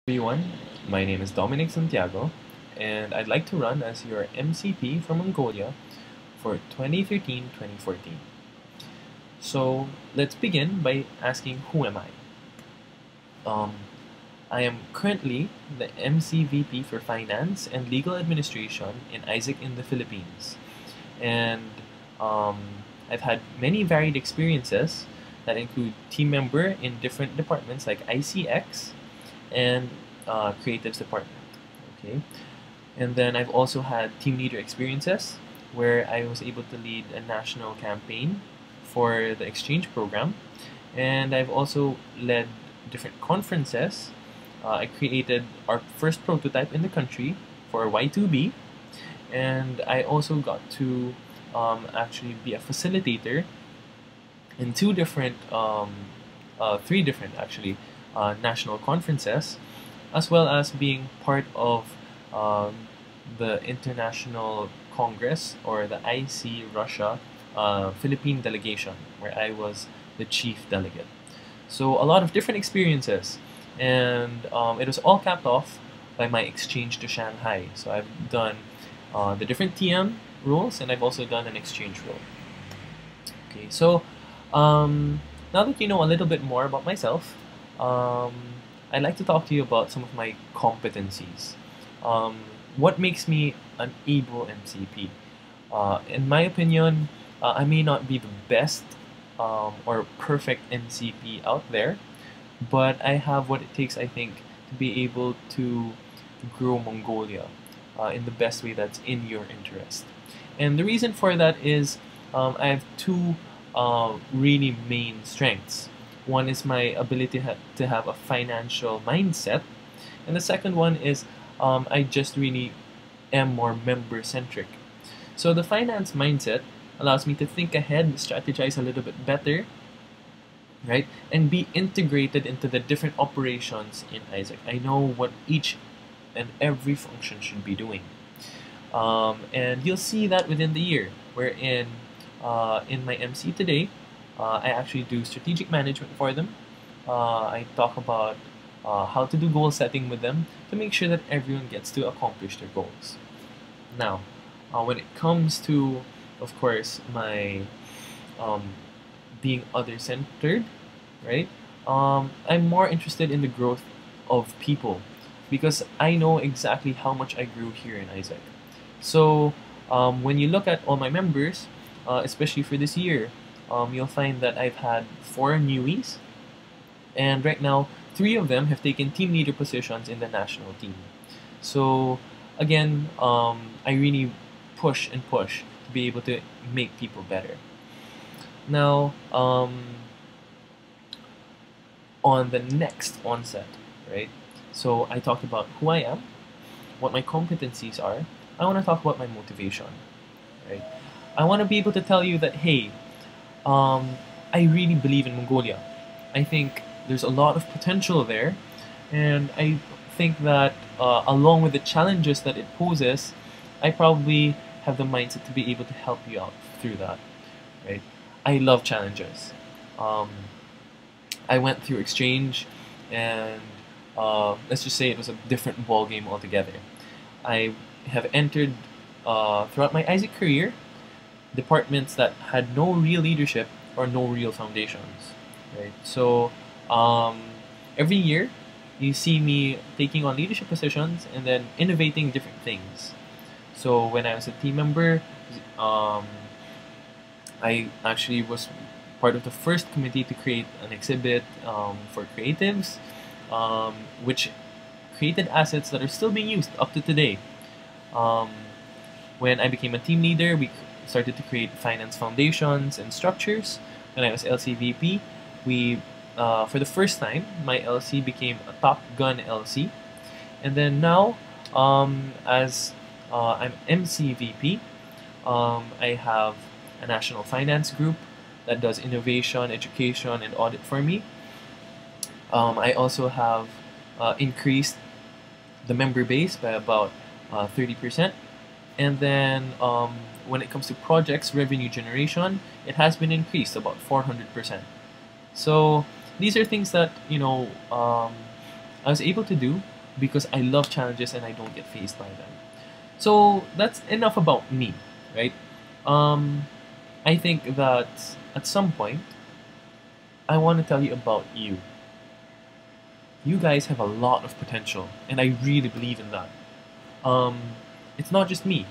Everyone, my name is Dominic Santiago, and I'd like to run as your MCP for Mongolia for 2013-2014. So let's begin by asking, who am I? Um, I am currently the MCVP for Finance and Legal Administration in Isaac in the Philippines, and um, I've had many varied experiences that include team member in different departments like ICX and creatives department. Okay, and then I've also had team leader experiences where I was able to lead a national campaign for the exchange program, and I've also led different conferences. I created our first prototype in the country for Y2B, and I also got to actually be a facilitator in three different actually national conferences, as well as being part of the International Congress, or the IC Russia Philippine delegation, where I was the chief delegate. So a lot of different experiences, and it was all capped off by my exchange to Shanghai. So I've done the different TM roles, and I've also done an exchange role. Okay, so now that you know a little bit more about myself, um, I'd like to talk to you about some of my competencies. Um, what makes me an able MCP? In my opinion, I may not be the best or perfect MCP out there, but I have what it takes, I think, to be able to grow Mongolia in the best way that's in your interest. And the reason for that is I have two really main strengths. One is my ability to have a financial mindset, and the second one is I just really am more member centric. So the finance mindset allows me to think ahead, strategize a little bit better, right, and be integrated into the different operations in Isaac. I know what each and every function should be doing. And you'll see that within the year, wherein in my MC today, I actually do strategic management for them. I talk about how to do goal setting with them to make sure that everyone gets to accomplish their goals. Now, when it comes to, of course, my um, being other-centered, right? I'm more interested in the growth of people because I know exactly how much I grew here in Isaac. So when you look at all my members, especially for this year, you'll find that I've had 4 newies, and right now 3 of them have taken team leader positions in the national team. So again, I really push and push to be able to make people better. Now, on the next onset, right? So I talked about who I am, what my competencies are. I want to talk about my motivation, right? I want to be able to tell you that, hey, I really believe in Mongolia. I think there's a lot of potential there, and I think that along with the challenges that it poses, I probably have the mindset to be able to help you out through that, right? I love challenges. I went through exchange, and let's just say it was a different ball game altogether. I have entered throughout my Isaac career departments that had no real leadership or no real foundations, right? So every year you see me taking on leadership positions and then innovating different things. So when I was a team member, I actually was part of the first committee to create an exhibit for creatives, which created assets that are still being used up to today. When I became a team leader, we started to create finance foundations and structures. When I was LCVP, we, for the first time, my LC became a Top Gun LC. And then now, as I'm MCVP, I have a national finance group that does innovation, education, and audit for me. I also have increased the member base by about 30%. And then when it comes to projects revenue generation, it has been increased about 400%. So these are things that I was able to do because I love challenges and I don't get fazed by them. So that's enough about me, right? I think that at some point, I want to tell you about you. You guys have a lot of potential, and I really believe in that. It's not just me.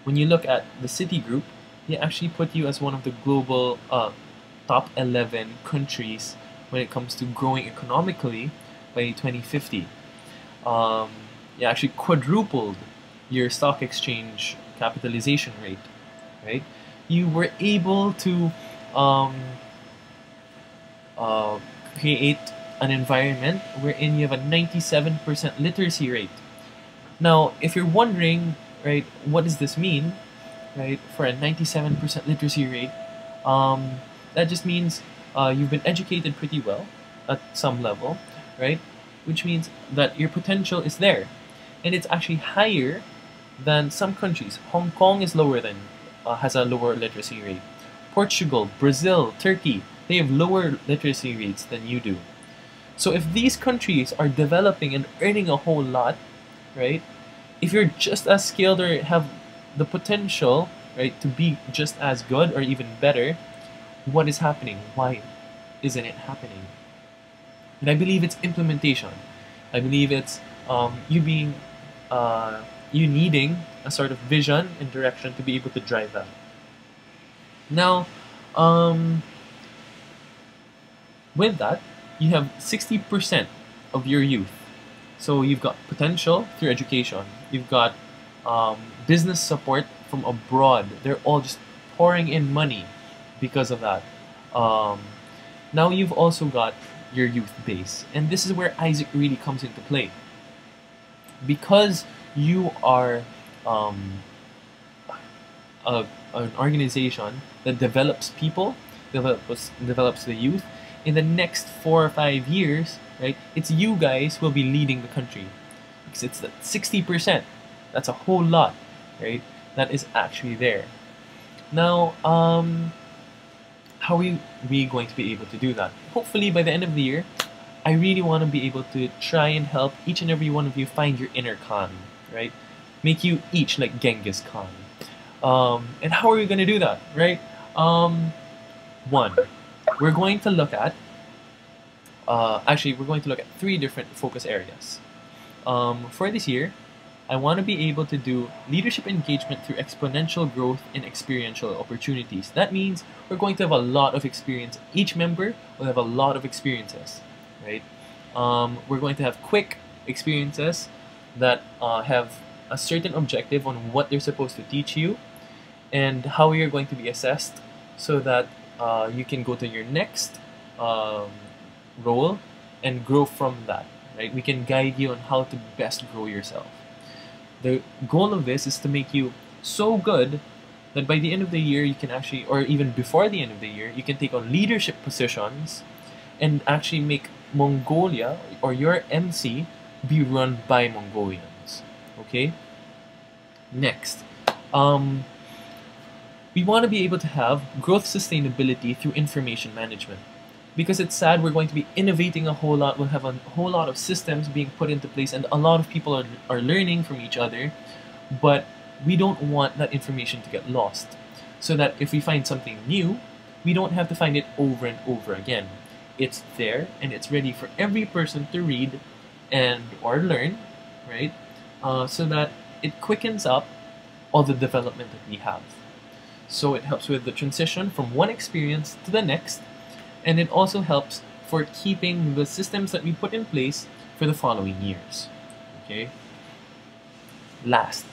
When you look at the Citigroup, they actually put you as one of the global top 11 countries when it comes to growing economically by 2050. You actually quadrupled your stock exchange capitalization rate, right? You were able to create an environment wherein you have a 97% literacy rate. Now, if you're wondering, right, what does this mean, right, for a 97% literacy rate, that just means you've been educated pretty well at some level, right, which means that your potential is there. And it's actually higher than some countries. Hong Kong is lower than, has a lower literacy rate. Portugal, Brazil, Turkey, they have lower literacy rates than you do. So if these countries are developing and earning a whole lot, right, if you're just as skilled or have the potential, right, to be just as good or even better, what is happening? Why isn't it happening? And I believe it's implementation. I believe it's you being, you needing a sort of vision and direction to be able to drive that. Now, with that, you have 60% of your youth. So you've got potential through education. You've got business support from abroad. They're all just pouring in money because of that. Now you've also got your youth base. And this is where Isaac really comes into play. Because you are an organization that develops people, develops the youth, in the next 4 or 5 years, right, it's you guys who will be leading the country. Because it's that 60%. That's a whole lot, right? That is actually there. Now, how are we going to be able to do that? Hopefully, by the end of the year, I really want to be able to try and help each and every one of you find your inner Khan, right? Make you each like Genghis Khan. And how are we going to do that, right? One, we're going to look at, we're going to look at 3 different focus areas. For this year, I want to be able to do leadership engagement through exponential growth in experiential opportunities. That means we're going to have a lot of experience. Each member will have a lot of experiences, right? We're going to have quick experiences that have a certain objective on what they're supposed to teach you and how you're going to be assessed so that you can go to your next role and grow from that, right? We can guide you on how to best grow yourself. The goal of this is to make you so good that by the end of the year you can actually, or even before the end of the year, you can take on leadership positions and actually make Mongolia or your MC be run by Mongolians. Okay? Next, we want to be able to have growth sustainability through information management. Because it's sad, we're going to be innovating a whole lot. We'll have a whole lot of systems being put into place, and a lot of people are learning from each other. But we don't want that information to get lost. So that if we find something new, we don't have to find it over and over again. It's there, and it's ready for every person to read and or learn, right? So that it quickens up all the development that we have. So it helps with the transition from one experience to the next. And it also helps for keeping the systems that we put in place for the following years. Okay. Last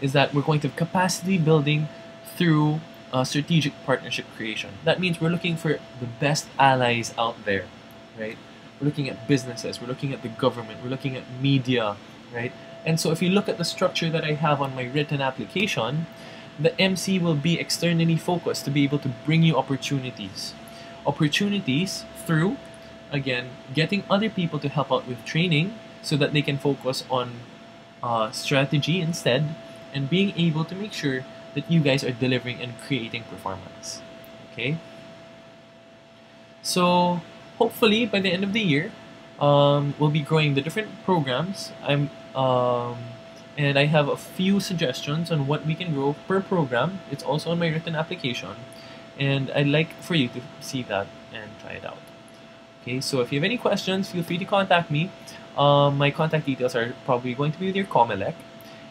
is that we're going to have capacity building through strategic partnership creation. That means we're looking for the best allies out there, right? We're looking at businesses, we're looking at the government, we're looking at media, right? And so if you look at the structure that I have on my written application, the MC will be externally focused to be able to bring you opportunities. Opportunities through, again, getting other people to help out with training so that they can focus on strategy instead, and being able to make sure that you guys are delivering and creating performance. Okay? So hopefully by the end of the year, we'll be growing the different programs. And I have a few suggestions on what we can grow per program. It's also on my written application, and I'd like for you to see that and try it out. Okay, so if you have any questions, feel free to contact me. My contact details are probably going to be with your COMELEC.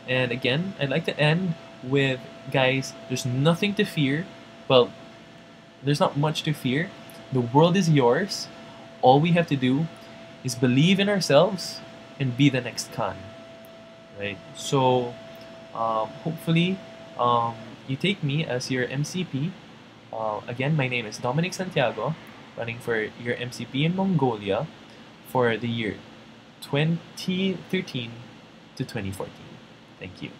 And again, I'd like to end with, guys, there's nothing to fear. Well, there's not much to fear. The world is yours. All we have to do is believe in ourselves and be the next Khan. Right? So, hopefully, you take me as your MCP. Again, my name is Dominic Santiago, running for your MCP in Mongolia for the year 2013 to 2014. Thank you.